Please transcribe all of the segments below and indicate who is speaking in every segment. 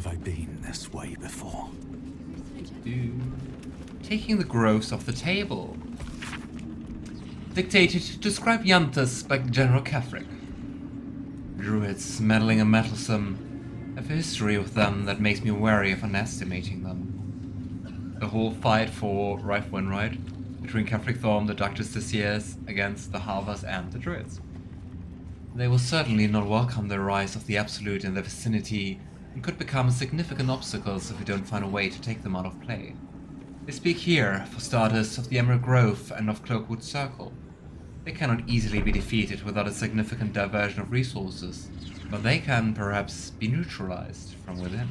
Speaker 1: Have I been this way before?
Speaker 2: Taking the gross off the table. Dictated to describe Yantas by General Kefric. Druids, meddling and meddlesome, have a history with them that makes me wary of underestimating them. The whole fight for right win right between Kefric Thorm, the Doctors this years, against the Halvers and the Druids. They will certainly not welcome the rise of the Absolute in their vicinity and could become significant obstacles if we don't find a way to take them out of play. They speak here, for starters, of the Emerald Grove and of Cloakwood Circle. They cannot easily be defeated without a significant diversion of resources, but they can perhaps be neutralized from within.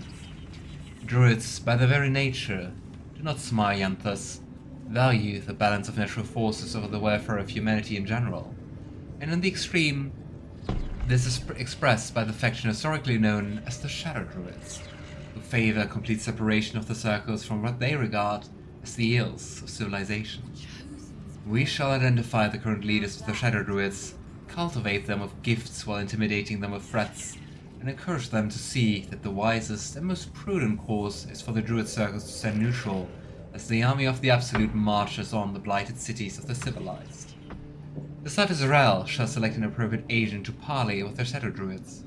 Speaker 2: Druids, by their very nature, do not smile Yanthas, value the balance of natural forces over the welfare of humanity in general, and in the extreme, this is expressed by the faction historically known as the Shadow Druids, who favor complete separation of the circles from what they regard as the ills of civilization. We shall identify the current leaders of the Shadow Druids, cultivate them with gifts while intimidating them with threats, and encourage them to see that the wisest and most prudent course is for the Druid circles to stand neutral as the army of the Absolute marches on the blighted cities of the civilized. The Cypher Rel shall select an appropriate agent to parley with their Shadow Druids.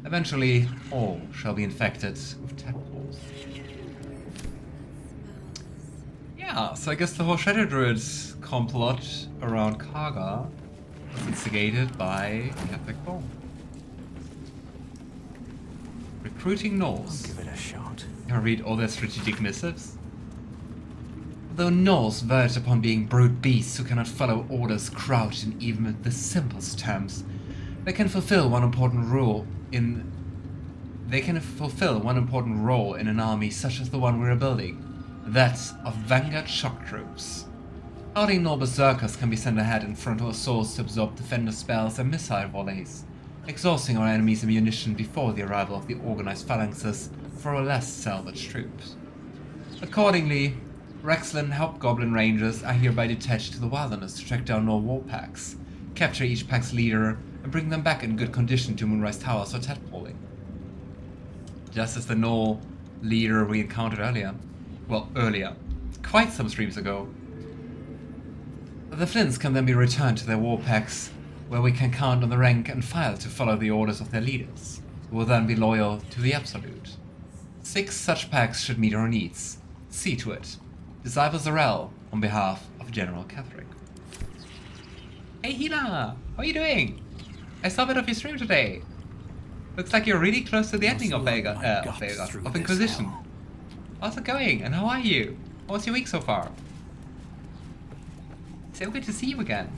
Speaker 2: Eventually, all shall be infected with tadpoles. Yeah, so I guess the whole Shadow Druids complot around Karga was instigated by Kefric Thorm. Recruiting Gnolls.
Speaker 1: Give it a shot.
Speaker 2: Can I read all their strategic missives? Though Gnolls verge upon being brute beasts who cannot follow orders crouched in even the simplest terms, they can fulfill one important role in an army such as the one we are building, that of vanguard shock troops. Hardy Gnoll berserkers can be sent ahead in front of our swords to absorb defender spells and missile volleys, exhausting our enemies' ammunition before the arrival of the organized phalanxes for our less salvaged troops. Accordingly, Rexland Hobgoblin Rangers are hereby detached to the wilderness to track down Gnoll war packs, capture each pack's leader, and bring them back in good condition to Moonrise Towers for tadpoling. Just as the Gnoll leader we encountered earlier, quite some streams ago. The flints can then be returned to their war packs, where we can count on the rank and file to follow the orders of their leaders, who will then be loyal to the Absolute. 6 such packs should meet our needs. See to it. Disciple Zarel, on behalf of General Kefric. Hey Hila! How are you doing? I saw a bit of your stream today. Looks like you're really close to the ending of Inquisition. How's it going, and how are you? How's your week so far? So good to see you again.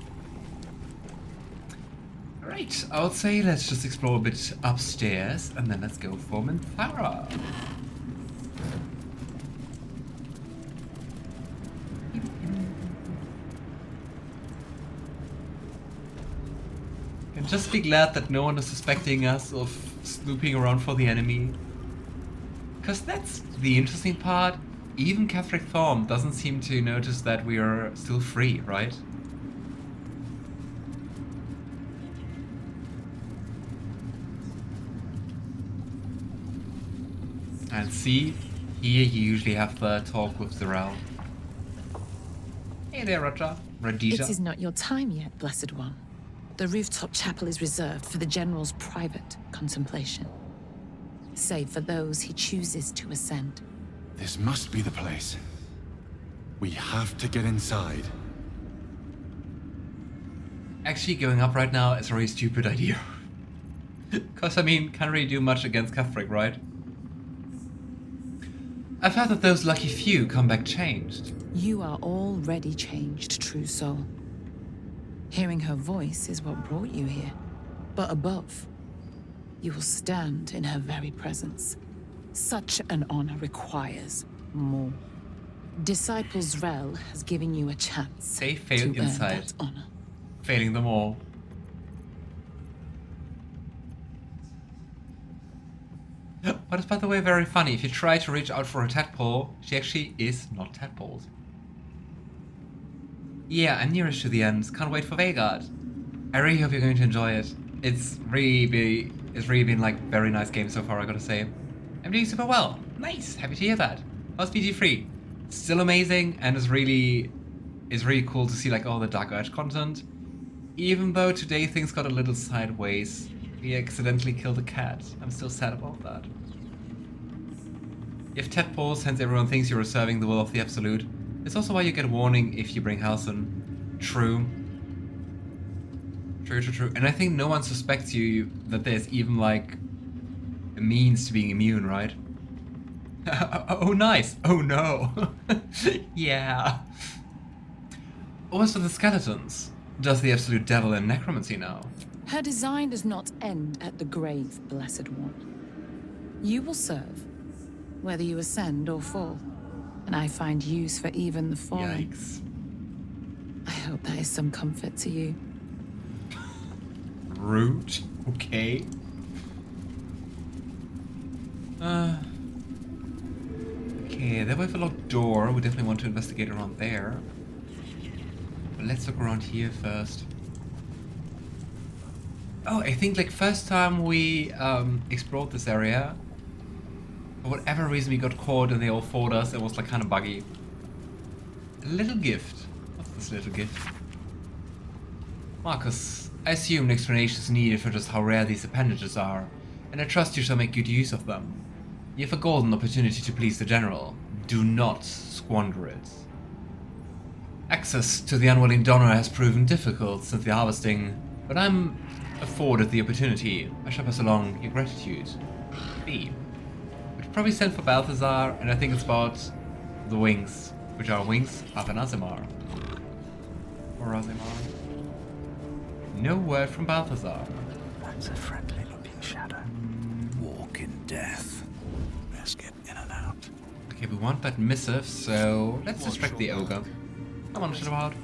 Speaker 2: Alright, I would say let's just explore a bit upstairs, and then let's go for Minthara. And just be glad that no one is suspecting us of snooping around for the enemy. Because that's the interesting part. Even Kefric Thorm doesn't seem to notice that we are still free, right? And see, here you usually have the talk with Zarel. Hey there, Raja. Radija.
Speaker 3: It is not your time yet, Blessed One. The rooftop chapel is reserved for the General's private contemplation, save for those he chooses to ascend.
Speaker 4: This must be the place. We have to get inside.
Speaker 2: Actually, going up right now is a really stupid idea. Because, I mean, can't really do much against Kefric, right? I've heard that those lucky few come back changed.
Speaker 3: You are already changed, true soul. Hearing her voice is what brought you here. But above, you will stand in her very presence. Such an honor requires more. Disciple Zrel has given you a chance
Speaker 2: They failed
Speaker 3: to earn
Speaker 2: inside,
Speaker 3: that honor.
Speaker 2: failing them all. What is, by the way, very funny. If you try to reach out for a tadpole, she actually is not tadpoled. Yeah, I'm nearest to the end. Can't wait for Vegard. I really hope you're going to enjoy it. It's really been like very nice game so far, I gotta say. I'm doing super well. Nice, happy to hear that. How's BG3? Still amazing, and it's really cool to see like all the Dark Urge content. Even though today things got a little sideways. We accidentally killed a cat. I'm still sad about that. You have tadpoles, hence everyone thinks you're serving the will of the Absolute. It's also why you get warning if you bring Halsin. True. True. And I think no one suspects you that there's even like a means to being immune, right? Oh nice! Oh no! Yeah. Also the skeletons. Does the Absolute Devil in Necromancy now?
Speaker 3: Her design does not end at the grave, Blessed One. You will serve, whether you ascend or fall. And I find use for even the fallen.
Speaker 2: Yikes.
Speaker 3: I hope that is some comfort to you.
Speaker 2: Rude. Okay. Okay, there we have a locked door. We definitely want to investigate around there. But let's look around here first. Oh, I think like first time we explored this area, for whatever reason we got caught and they all fought us. It was like kind of buggy. A little gift. What's this little gift? Marcus, I assume an explanation is needed for just how rare these appendages are, and I trust you shall make good use of them. You have a golden opportunity to please the General. Do not squander it. Access to the unwilling donor has proven difficult since the harvesting, but I'm afforded the opportunity. I shall pass along your gratitude. B. We'd probably send for Balthazar, and I think it's about the wings, which are wings of an Azimar. Or Azimar. No word from Balthazar.
Speaker 1: That's a friendly looking shadow. Walk in death. Best get in and out.
Speaker 2: Okay, we want that missive, so let's distract the ogre. Come on, Shadowheart.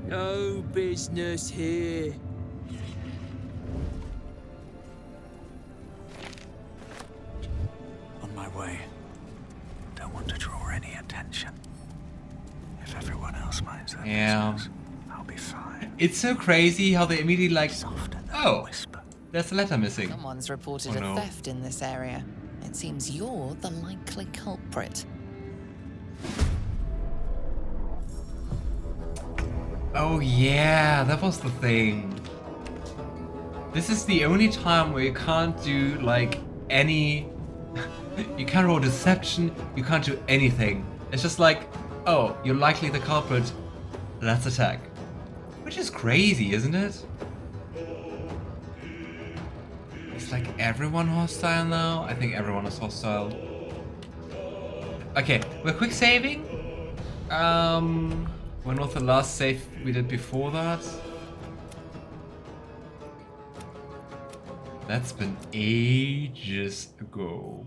Speaker 5: No business here.
Speaker 1: On my way. Don't want to draw any attention. If everyone else minds their business, I'll be fine.
Speaker 2: It's so crazy how they immediately like,
Speaker 1: Softer than a
Speaker 2: oh,
Speaker 1: whisper.
Speaker 2: there's a letter missing.
Speaker 6: Someone's reported
Speaker 2: Oh, no.
Speaker 6: a theft in this area. It seems you're the likely culprit.
Speaker 2: Oh yeah, that was the thing. This is the only time where you can't do like any... you can't roll deception, you can't do anything. It's just like, oh, you're likely the culprit, let's attack. Which is crazy, isn't it? It's like everyone hostile now? I think everyone is hostile. Okay, we're quick saving. When was the last save we did before that? That's been ages ago.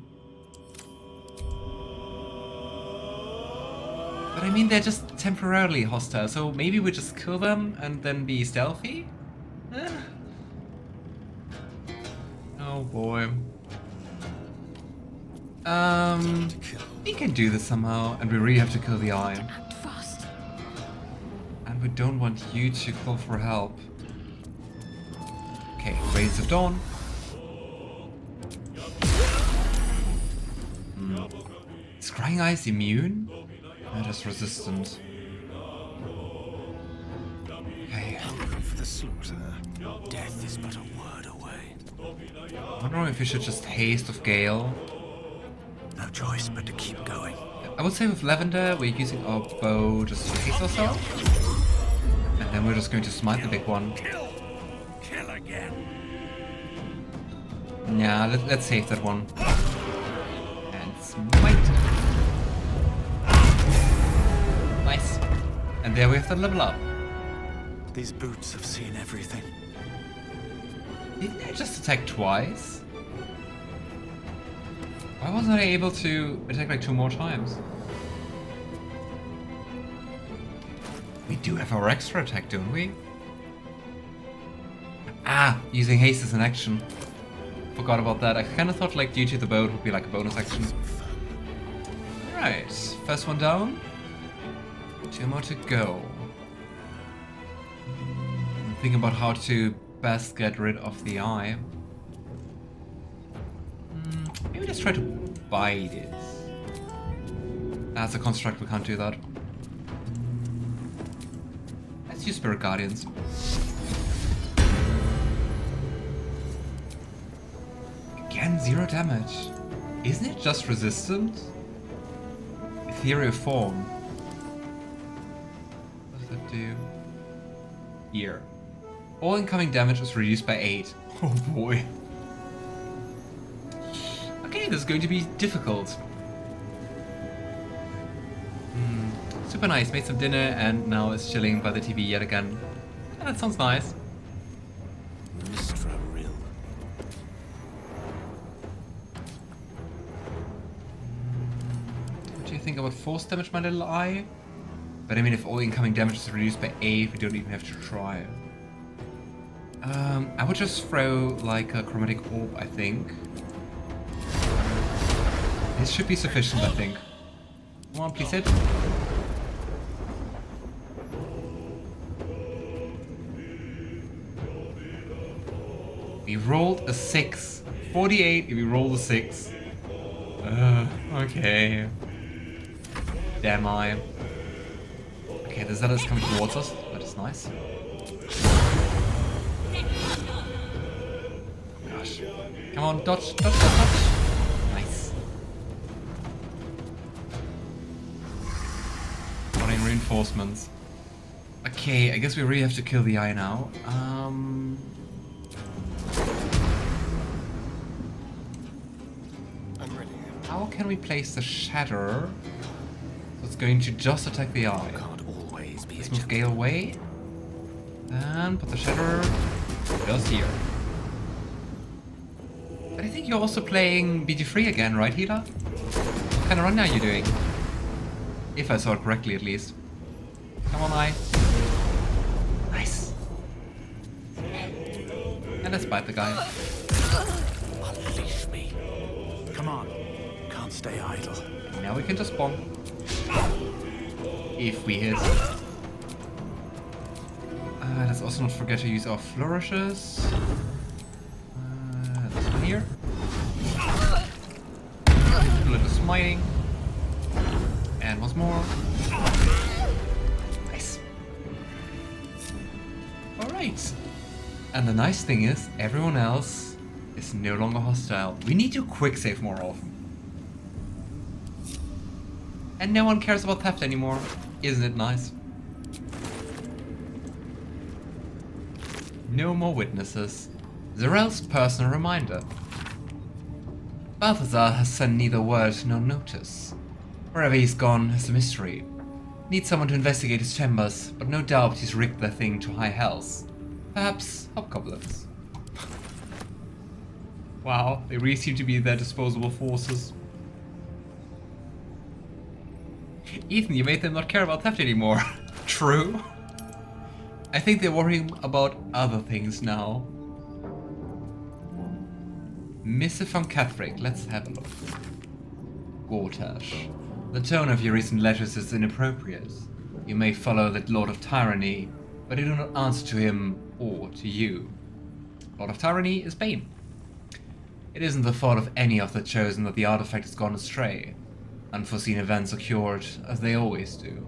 Speaker 2: But I mean, they're just temporarily hostile, so maybe we just kill them and then be stealthy? Eh. Oh boy. We can do this somehow, and we really have to kill the eye. And we don't want you to call for help. Okay, Rays of Dawn. Scrying Eyes immune? No, just resistant. Okay.
Speaker 1: Hungry for the slaughter. Death is but a word away.
Speaker 2: I'm wondering if we should just haste of Gale.
Speaker 1: No choice but to keep going.
Speaker 2: I would say with Lavender, we're using our bow just to haste ourselves. And then we're just going to smite the big one.
Speaker 1: Kill again.
Speaker 2: Yeah, let's save that one. And smite. Nice. And there we have the level up.
Speaker 1: These boots have seen everything.
Speaker 2: Didn't I just attack twice? Why wasn't I able to attack like 2 more times? We do have our extra attack, don't we? Ah, using haste as an action. Forgot about that. I kind of thought like due to the boat would be like a bonus action. Right, first one down. 2 more to go. Think about how to best get rid of the eye. Maybe let's try to bite it. As a construct, we can't do that. Let's use Spirit Guardians. Again, 0 damage. Isn't it just resistant? Ethereal form. What does that do? Here. All incoming damage is reduced by 8. Oh boy. Okay, this is going to be difficult. Super nice, made some dinner and now is chilling by the TV yet again. Yeah, that sounds nice. What do you think about force damage, my little eye? But I mean, if all incoming damage is reduced by 8, we don't even have to try. I would just throw like a chromatic orb, I think. This should be sufficient, I think. Come on, please hit. We rolled a 6. 48 if we rolled a 6. Okay. Damn I. Okay, the Zealot is coming towards us. That is nice. Gosh. Come on, dodge, dodge, dodge, dodge. Nice. Running reinforcements. Okay, I guess we really have to kill the eye now. How can we place the shatter so it's going to just attack the eye? Let's move Gale away and put the shatter just here. But I think you're also playing BG3 again, right, Healer? What kind of run are you doing? If I saw it correctly, at least. Come on, eye. Nice. And let's bite the guy.
Speaker 1: Unleash me. Come on. Can't stay idle.
Speaker 2: Now we can just bomb. If we hit. Let's also not forget to use our flourishes. This one here. A little smiting. And once more. Nice. Alright. And the nice thing is, everyone else is no longer hostile. We need to quick save more often. And no one cares about theft anymore. Isn't it nice? No more witnesses. Zarel's personal reminder. Balthazar has sent neither word nor notice. Wherever he's gone is a mystery. Need someone to investigate his chambers, but no doubt he's rigged the thing to high hells. Perhaps hobgoblins. Wow, they really seem to be their disposable forces. Ethan, you made them not care about theft anymore. True. I think they're worrying about other things now. Missive from Catherick, let's have a look. Gortash. The tone of your recent letters is inappropriate. You may follow the Lord of Tyranny, but you do not answer to him or to you. Lord of Tyranny is Bane. It isn't the fault of any of the Chosen that the artifact has gone astray. Unforeseen events occurred, as they always do.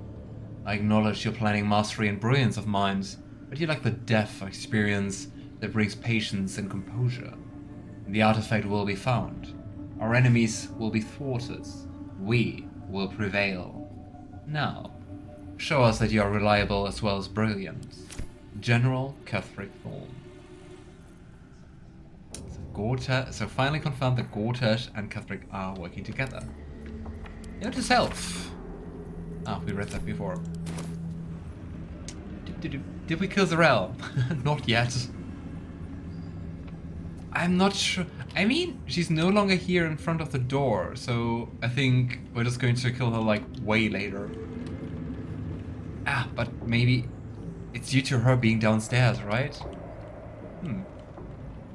Speaker 2: I acknowledge your planning mastery and brilliance of mind, but you lack the depth of experience that brings patience and composure. The artifact will be found. Our enemies will be thwarted. We will prevail. Now, show us that you are reliable as well as brilliant. General Catherick Thorn. So finally confirmed that Gortash and Catherick are working together. Note to self. Ah, we read that before. Did we kill Zarel? Not yet. I'm not sure. I mean, she's no longer here in front of the door, so I think we're just going to kill her like way later. Ah, but maybe it's due to her being downstairs, right?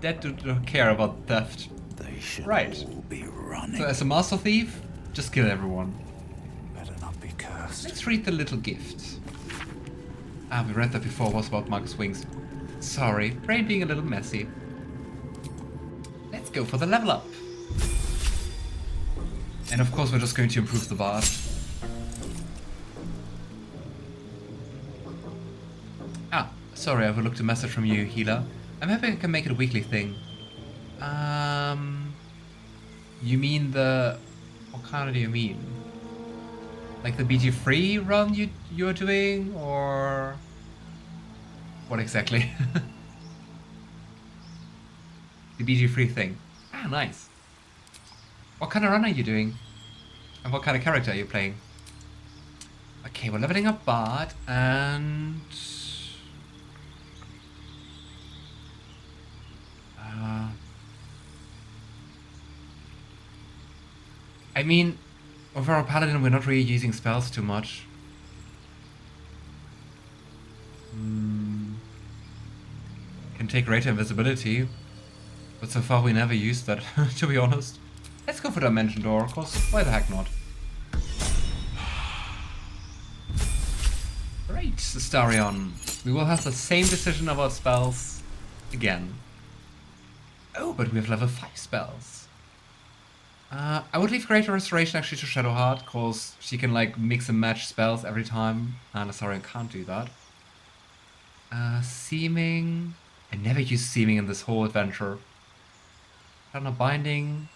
Speaker 2: Dead don't care about theft.
Speaker 1: They should
Speaker 2: Right.
Speaker 1: all be running.
Speaker 2: So as a master thief, just kill everyone.
Speaker 1: Better not be cursed.
Speaker 2: Let's read the little gift. Ah, we read that before, it was about Marcus Wings. Sorry, brain being a little messy. Let's go for the level up. And of course we're just going to improve the bard. Ah, sorry, I overlooked a message from you, healer. I'm hoping I can make it a weekly thing. You mean the... What kind do you mean? Like the BG3 run you're doing, or... What exactly? The BG3 thing. Ah, nice. What kind of run are you doing? And what kind of character are you playing? Okay, we're leveling up Bard, and... I mean, with our Paladin we're not really using spells too much. Can take greater invisibility, but so far we never used that, to be honest. Let's go for Dimension Door, cause why the heck not? Great, Astarion. We will have the same decision about spells again. Oh, but we have level 5 spells. I would leave Greater Restoration actually to Shadowheart, cause she can like mix and match spells every time, and Astarion can't do that. Seeming... I never used Seeming in this whole adventure. Planar Binding...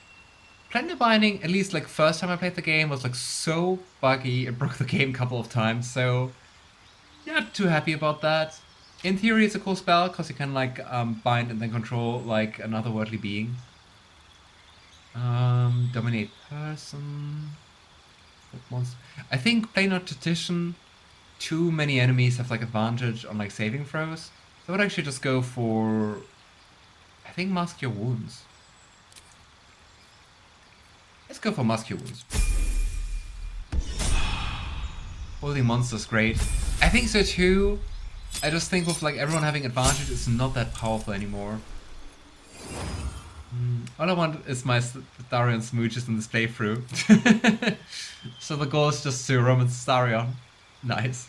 Speaker 2: Planar Binding, at least like first time I played the game, was like so buggy, it broke the game a couple of times, so... Not too happy about that. In theory it's a cool spell, cause you can like bind and then control like another worldly being. Dominate person... I think playing on Tradition, too many enemies have like advantage on like saving throws. So I would actually just go for... I think Mask Your Wounds. Let's go for Mask Your Wounds. Holding monsters great. I think so too. I just think with like everyone having advantage, it's not that powerful anymore. All I want is my Astarion smooches in this playthrough. So the goal is just to romance Astarion. Nice.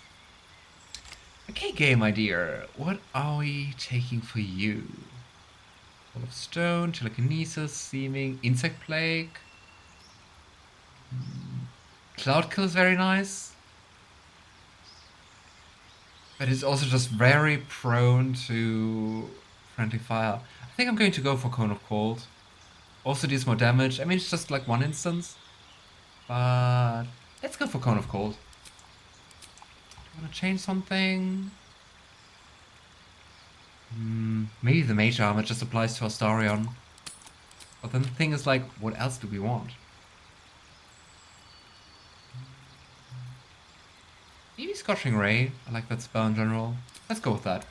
Speaker 2: Okay, game, my dear. What are we taking for you? Wall of Stone, Telekinesis, Seeming, Insect Plague. Cloud Kill is very nice. But it's also just very prone to Friendly Fire. I think I'm going to go for Cone of Cold. Also deals more damage. I mean, it's just like one instance. But let's go for Cone of Cold. Want to change something? Maybe the Mage Armor just applies to Astarion. But then the thing is like, what else do we want? Maybe Scorching Ray. I like that spell in general. Let's go with that.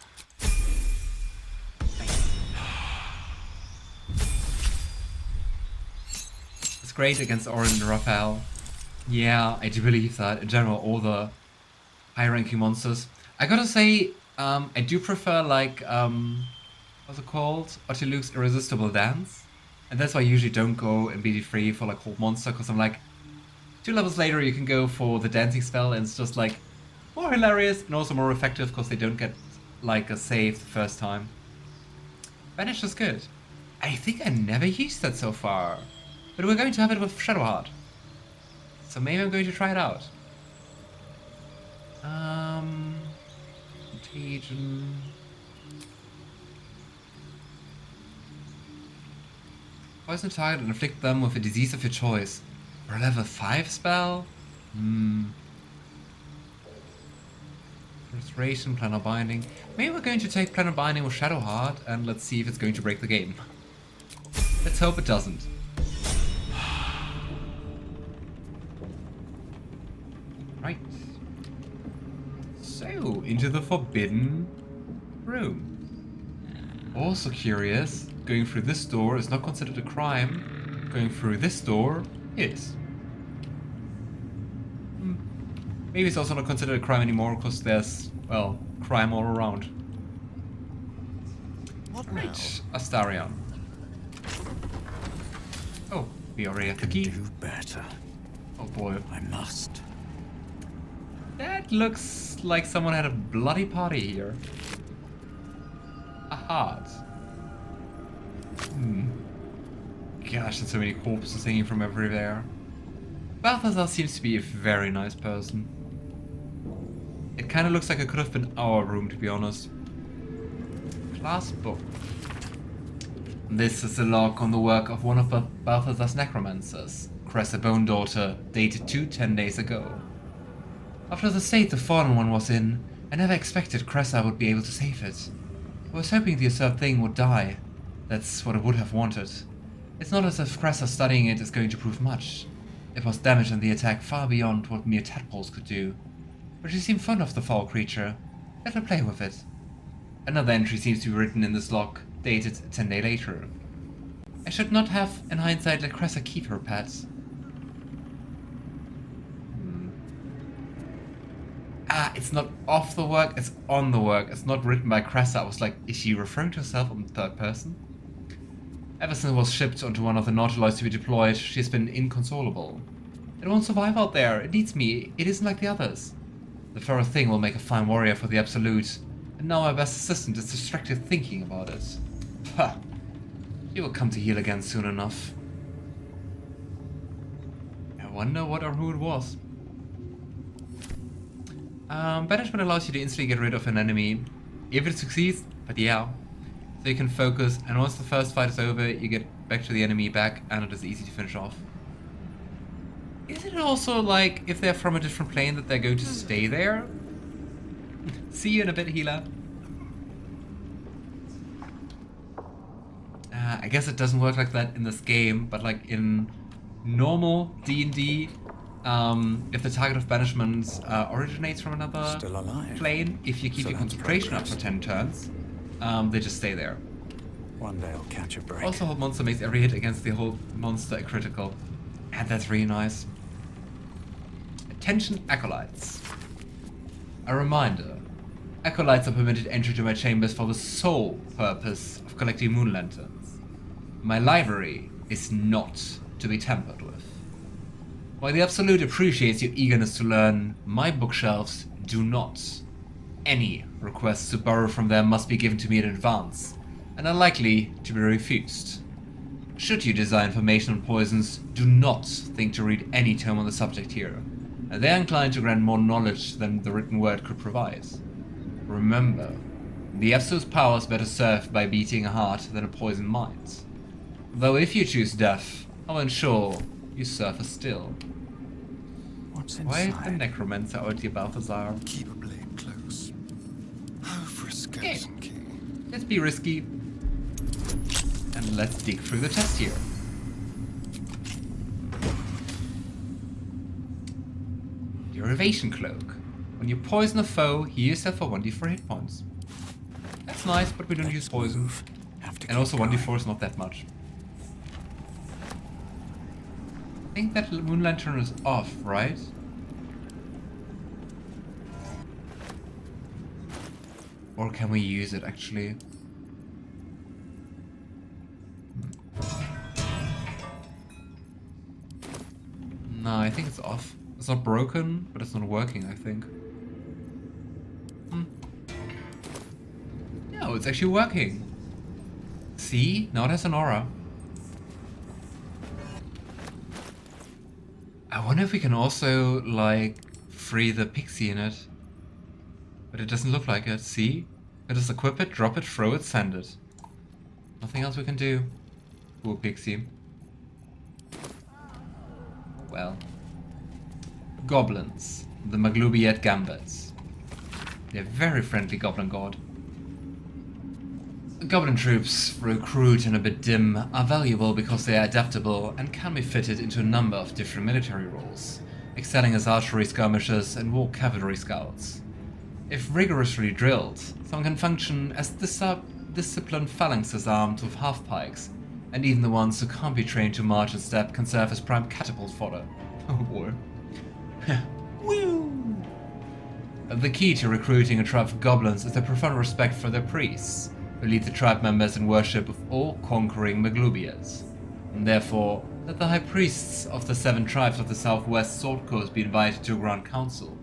Speaker 2: It's great against Orin and Raphael. Yeah, I do believe that. In general, all the high-ranking monsters. I gotta say, I do prefer like, what's it called? Otiluke's Irresistible Dance. And that's why I usually don't go in BG3 for like Hold Monster, because I'm like, 2 levels later you can go for the dancing spell and it's just like, more hilarious and also more effective because they don't get like a save the first time. Vanish is good. I think I never used that so far. But we're going to have it with Shadowheart. So maybe I'm going to try it out. Contagion. Poison target and inflict them with a disease of your choice. For a level 5 spell? Restoration, Planar Binding. Maybe we're going to take Planar Binding with Shadowheart and let's see if it's going to break the game. Let's hope it doesn't. Right. So, into the Forbidden Room. Also curious, going through this door is not considered a crime. Going through this door is. Maybe it's also not considered a crime anymore because there's, well, crime all around.
Speaker 6: What
Speaker 2: Right,
Speaker 6: now?
Speaker 2: Astarion. Oh, we already have the key.
Speaker 1: Do better.
Speaker 2: Oh boy.
Speaker 1: I must.
Speaker 2: That looks like someone had a bloody party here. A heart. Gosh, there's so many corpses hanging from everywhere. Balthazar seems to be a very nice person. It kind of looks like it could have been our room, to be honest. Class book. This is a log on the work of one of Balthazar's necromancers, Cressa Bone Daughter, dated 10 days ago. After the state the Fallen One was in, I never expected Cressa would be able to save it. I was hoping the usurped thing would die. That's what I would have wanted. It's not as if Cressa studying it is going to prove much. It was damage in the attack far beyond what mere tadpoles could do. But she seemed fond of the foul creature. Let her play with it. Another entry seems to be written in this log, dated 10 days later. I should not have, in hindsight, let Cressa keep her pet. It's not off the work, it's on the work. It's not written by Cressa. I was like, is she referring to herself in the third person? Ever since it was shipped onto one of the Nautiloids to be deployed, she's been inconsolable. It won't survive out there. It needs me. It isn't like the others. The feral thing will make a fine warrior for the Absolute, and now my best assistant is distracted thinking about it. Ha! He will come to heal again soon enough. I wonder what or who it was. Banishment allows you to instantly get rid of an enemy if it succeeds, but yeah. So you can focus, and once the first fight is over, you get back to the enemy back, and it is easy to finish off. Is it also like, if they're from a different plane, that they're going to stay there? See you in a bit, healer. I guess it doesn't work like that in this game, but like in normal D&D, if the target of banishment originates from another plane, if you keep your concentration up for 10 turns, they just stay there.
Speaker 1: One day I'll catch a break.
Speaker 2: Also, hold monster makes every hit against the whole monster a critical. And that's really nice. Attention Acolytes. A reminder. Acolytes are permitted entry to my chambers for the sole purpose of collecting moon lanterns. My library is not to be tampered with. While the Absolute appreciates your eagerness to learn, my bookshelves do not. Any requests to borrow from them must be given to me in advance, and are likely to be refused. Should you desire information on poisons, do not think to read any tome on the subject here. They are inclined to grant more knowledge than the written word could provide. Remember, the Absolute's power is better served by beating a heart than a poisoned mind. Though if you choose death, I'll ensure you suffer still.
Speaker 1: What's
Speaker 2: Why
Speaker 1: inside?
Speaker 2: is the necromancer out here, Balthazar?
Speaker 4: Keep a blade close. How for a skeleton king.
Speaker 2: Let's be risky. And let's dig through the test here. Derivation Cloak. When you poison a foe, heal yourself for 1d4 hit points. That's nice, but we don't use poison. And also 1d4 is not that much. I think that moon lantern is off, right? Or can we use it actually? No, I think it's off. It's not broken, but it's not working, I think. No, it's actually working. See? Now it has an aura. I wonder if we can also, like, free the pixie in it. But it doesn't look like it. See? I just equip it, drop it, throw it, send it. Nothing else we can do. Poor pixie. Well. Goblins. The Maglubiet Gambits. They're very friendly goblin god. Goblin troops, though crude and a bit dim, are valuable because they are adaptable and can be fitted into a number of different military roles, excelling as archery skirmishers and war cavalry scouts. If rigorously drilled, some can function as disciplined phalanxes armed with half-pikes, and even the ones who can't be trained to march and step can serve as prime catapult fodder. Oh boy. Woo! The key to recruiting a tribe of goblins is their profound respect for their priests, who lead the tribe members in worship of all conquering Maglubias. And therefore, let the high priests of the 7 tribes of the southwest Sword Coast be invited to a grand council,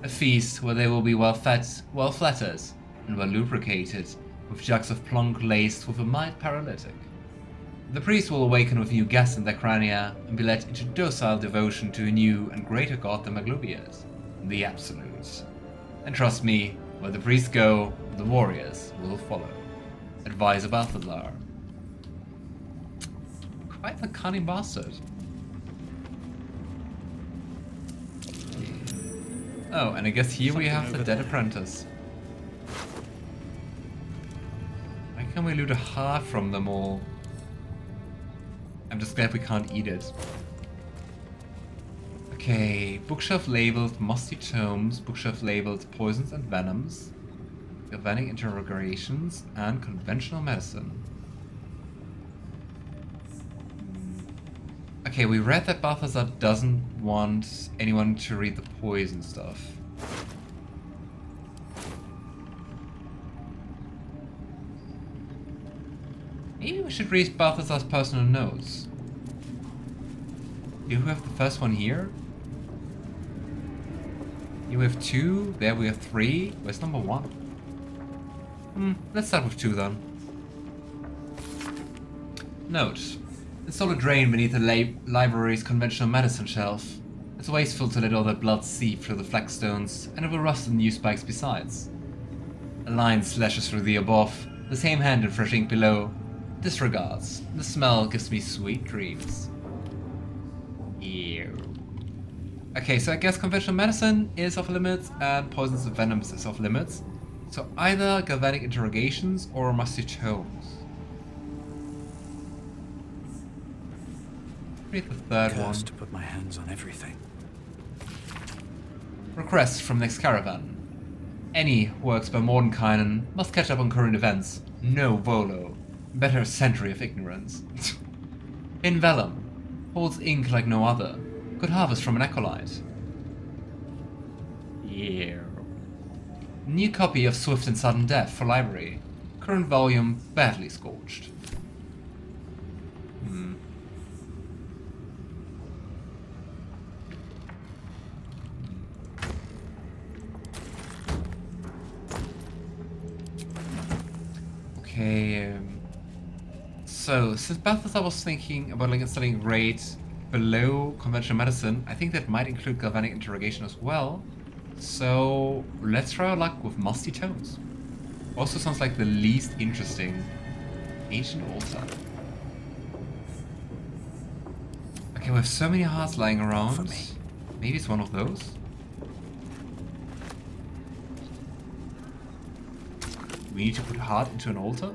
Speaker 2: a feast where they will be well fed, well flattered, and well lubricated, with jugs of plonk laced with a mild paralytic. The priest will awaken with new gas in their crania and be led into docile devotion to a new and greater god than Maglovia is, the Absolute. And trust me, where the priests go, the warriors will follow. Advisor Balthazar. Quite the cunning bastard. Oh, and I guess here we have the dead apprentice. Why can't we loot a heart from them all? I'm just glad we can't eat it. Okay, bookshelf labeled musty tomes, bookshelf labeled poisons and venoms, galvanic interrogations, and conventional medicine. Okay, we read that Balthazar doesn't want anyone to read the poison stuff. Maybe we should read Balthazar's personal notes. You have the first one here. You have 2, there we have 3. Where's number 1? Let's start with 2 then. Note. Install a drain beneath the library's conventional medicine shelf. It's wasteful to let all that blood seep through the flagstones, and it will rust the new spikes besides. A line slashes through the above, the same hand in fresh ink below. Disregards. The smell gives me sweet dreams. Ew. Okay, so I guess conventional medicine is off limits and poisons and venoms is off limits. So either galvanic interrogations or musty tomes. Read the third one.
Speaker 1: To put my hands on everything.
Speaker 2: Request from next caravan. Any who works by Mordenkainen must catch up on current events. No Volo. Better a century of ignorance. In Vellum. Holds ink like no other. Could harvest from an acolyte. Yeah. New copy of Swift and Sudden Death for library. Current volume badly scorched. Okay, so since Balthazar was thinking about like installing raid below conventional medicine, I think that might include galvanic interrogation as well. So let's try our luck with musty tones. Also sounds like the least interesting ancient altar. Okay, we have so many hearts lying around.
Speaker 1: For me.
Speaker 2: Maybe it's one of those. We need to put a heart into an altar?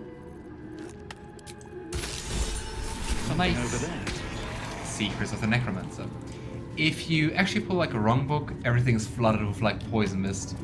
Speaker 2: Oh, nice.
Speaker 1: Over there.
Speaker 2: Secrets of the Necromancer. If you actually pull like a wrong book, everything's flooded with like poison mist.